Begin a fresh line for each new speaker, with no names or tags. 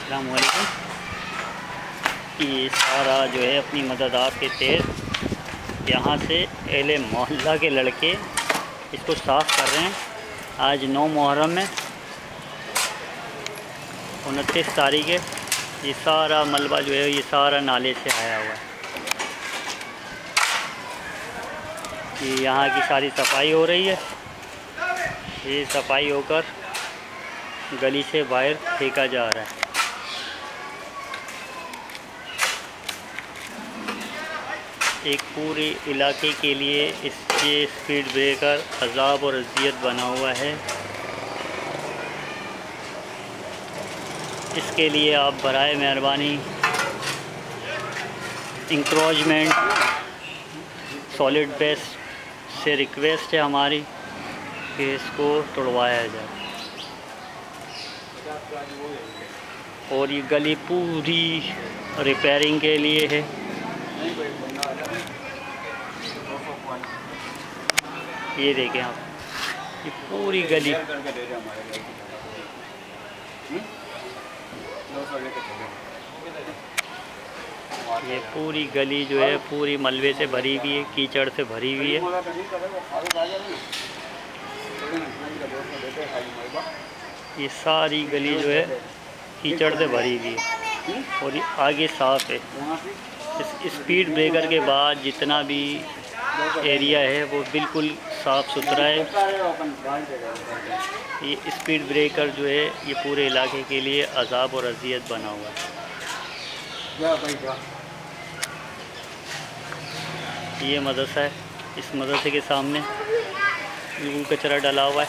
अस्सलाम वालेकुम। ये सारा जो है अपनी मददार के तहत यहाँ से अहले मोहल्ला के लड़के इसको साफ़ कर रहे हैं। आज 9 मुहर्रम है, 29 तारीख है। ये सारा मलबा जो है ये सारा नाले से आया हुआ है। ये यहाँ की सारी सफाई हो रही है। ये सफाई होकर गली से बाहर फेंका जा रहा है। एक पूरे इलाके के लिए इसके स्पीड ब्रेकर अज़ाब और अज़ियत बना हुआ है। इसके लिए आप बराए मेहरबानी इंक्रोचमेंट सॉलिड वेस्ट से रिक्वेस्ट है हमारी कि इसको तोड़वाया जाए। और ये गली पूरी रिपेयरिंग के लिए है। ये देखें आप, ये पूरी गली ये पूरी गली जो है पूरी मलबे से भरी हुई है, कीचड़ से भरी हुई है। ये सारी गली जो है कीचड़ से भरी हुई है और ये आगे साफ़ है। इस स्पीड ब्रेकर के बाद जितना भी एरिया है वो बिल्कुल साफ़ सुथरा है। ये स्पीड ब्रेकर जो है ये पूरे इलाके के लिए अज़ाब और अज़ियत बना हुआ है। ये मदरसा है, इस मदरसे के सामने कचरा डला हुआ है।